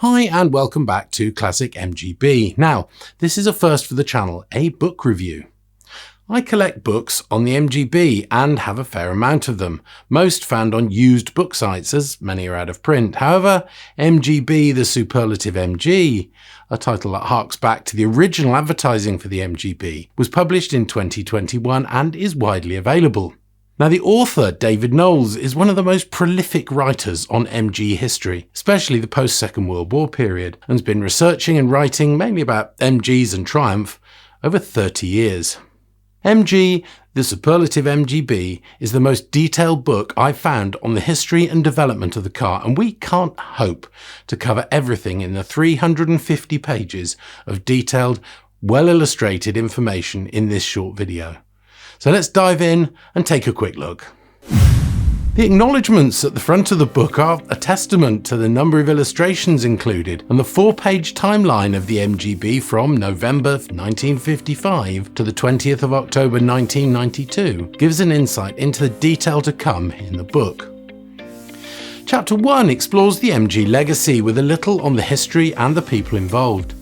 Hi and welcome back to Classic MGB. Now, this is a first for the channel, a book review. I collect books on the MGB and have a fair amount of them, most found on used book sites as many are out of print. However, MGB-the Superlative MG, a title that harks back to the original advertising for the MGB, was published in 2021 and is widely available. Now, the author, David Knowles, is one of the most prolific writers on MG history, especially the post-Second World War period, and has been researching and writing mainly about MGs and Triumph over 30 years. MG, the Superlative MGB, is the most detailed book I've found on the history and development of the car, and we can't hope to cover everything in the 350 pages of detailed, well-illustrated information in this short video. So let's dive in and take a quick look. The acknowledgements at the front of the book are a testament to the number of illustrations included, and the 4-page timeline of the MGB from November 1955 to the 20th of October 1992 gives an insight into the detail to come in the book. Chapter 1 explores the MG legacy with a little on the history and the people involved.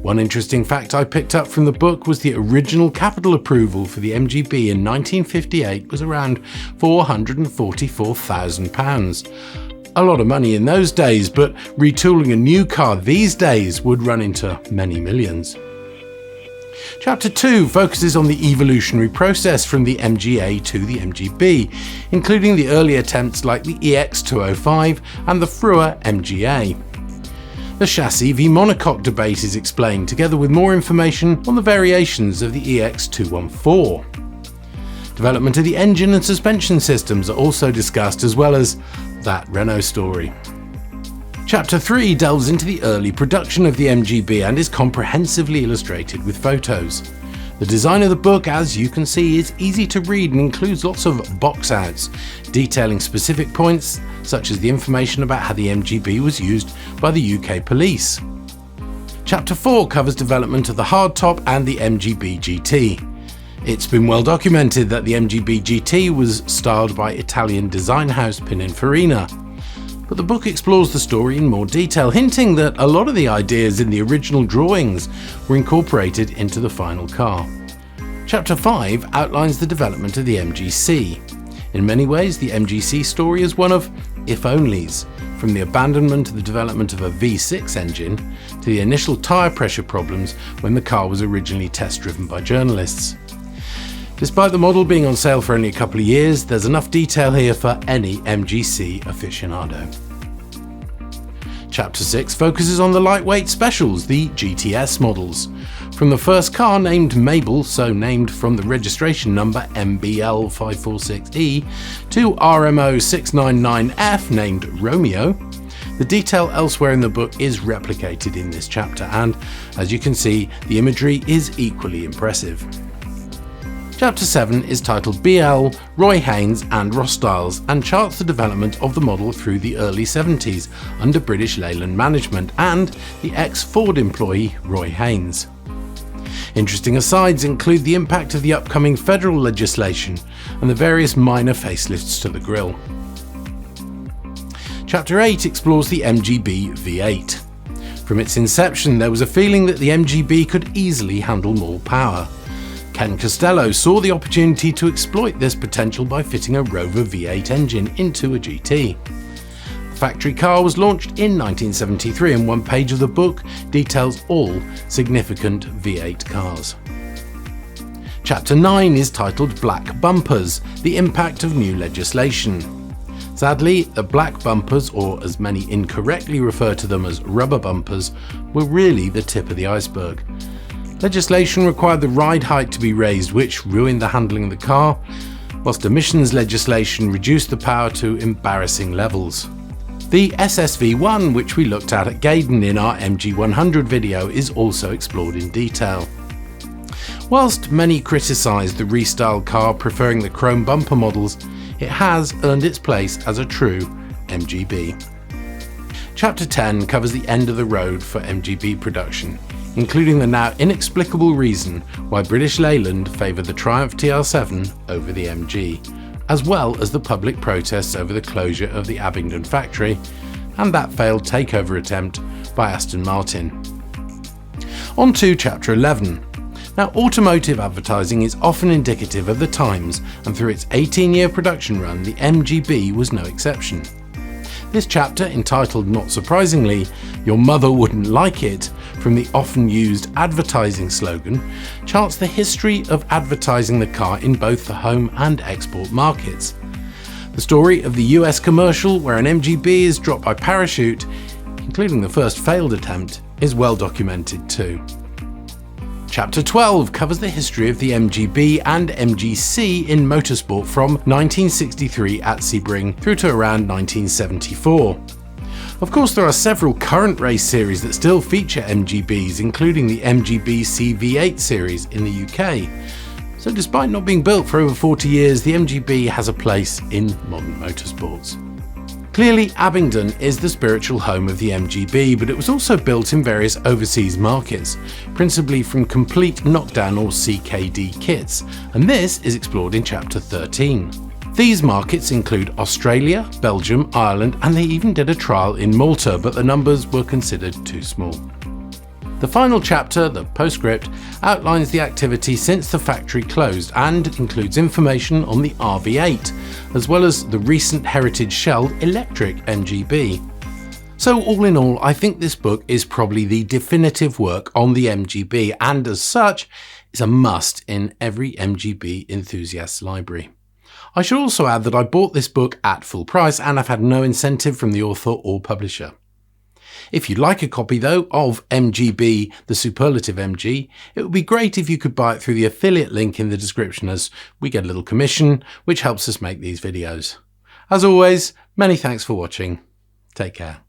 One interesting fact I picked up from the book was the original capital approval for the MGB in 1958 was around £444,000. A lot of money in those days, but retooling a new car these days would run into many millions. Chapter 2 focuses on the evolutionary process from the MGA to the MGB, including the early attempts like the EX205 and the Frua MGA. The chassis v monocoque debate is explained, together with more information on the variations of the EX214. Development of the engine and suspension systems are also discussed, as well as that Renault story. Chapter 3 delves into the early production of the MGB and is comprehensively illustrated with photos. The design of the book, as you can see, is easy to read and includes lots of box outs, detailing specific points such as the information about how the MGB was used by the UK police. Chapter 4 covers development of the hardtop and the MGB-GT. It's been well documented that the MGB-GT was styled by Italian design house Pininfarina. But the book explores the story in more detail, hinting that a lot of the ideas in the original drawings were incorporated into the final car. Chapter 5 outlines the development of the MGC. In many ways, the MGC story is one of if-onlys, from the abandonment of the development of a V6 engine to the initial tyre pressure problems when the car was originally test-driven by journalists. Despite the model being on sale for only a couple of years, there's enough detail here for any MGC aficionado. Chapter 6 focuses on the lightweight specials, the GTS models. From the first car named Mabel, so named from the registration number MBL546E, to RMO699F named Romeo, the detail elsewhere in the book is replicated in this chapter, and as you can see, the imagery is equally impressive. Chapter 7 is titled BL, Roy Haynes and Rostyles, and charts the development of the model through the early 70s under British Leyland management and the ex-Ford employee Roy Haynes. Interesting asides include the impact of the upcoming federal legislation and the various minor facelifts to the grille. Chapter 8 explores the MGB-V8. From its inception, there was a feeling that the MGB could easily handle more power. Ken Costello saw the opportunity to exploit this potential by fitting a Rover V8 engine into a GT. The factory car was launched in 1973, and one page of the book details all significant V8 cars. Chapter 9 is titled Black Bumpers, the impact of new legislation. Sadly, the black bumpers, or as many incorrectly refer to them as rubber bumpers, were really the tip of the iceberg. Legislation required the ride height to be raised, which ruined the handling of the car, whilst emissions legislation reduced the power to embarrassing levels. The SSV1, which we looked at Gaydon in our MG100 video, is also explored in detail. Whilst many criticised the restyled car preferring the chrome bumper models, it has earned its place as a true MGB. Chapter 10 covers the end of the road for MGB production, including the now inexplicable reason why British Leyland favoured the Triumph TR7 over the MG, as well as the public protests over the closure of the Abingdon factory and that failed takeover attempt by Aston Martin. On to Chapter 11. Now, automotive advertising is often indicative of the times, and through its 18-year production run, the MGB was no exception. This chapter, entitled, not surprisingly, "Your Mother Wouldn't Like It," from the often used advertising slogan, charts the history of advertising the car in both the home and export markets. The story of the US commercial where an MGB is dropped by parachute, including the first failed attempt, is well documented too. Chapter 12 covers the history of the MGB and MGC in motorsport from 1963 at Sebring through to around 1974. Of course, there are several current race series that still feature MGBs, including the MGB-CV8 series in the UK. So despite not being built for over 40 years, the MGB has a place in modern motorsports. Clearly, Abingdon is the spiritual home of the MGB, but it was also built in various overseas markets, principally from complete knockdown or CKD kits, and this is explored in Chapter 13. These markets include Australia, Belgium, Ireland, and they even did a trial in Malta, but the numbers were considered too small. The final chapter, the postscript, outlines the activity since the factory closed and includes information on the RV8, as well as the recent Heritage Shell electric MGB. So all in all, I think this book is probably the definitive work on the MGB, and as such, is a must in every MGB enthusiast's library. I should also add that I bought this book at full price and I've had no incentive from the author or publisher. If you'd like a copy though of MGB, the Superlative MG, it would be great if you could buy it through the affiliate link in the description, as we get a little commission, which helps us make these videos. As always, many thanks for watching. Take care.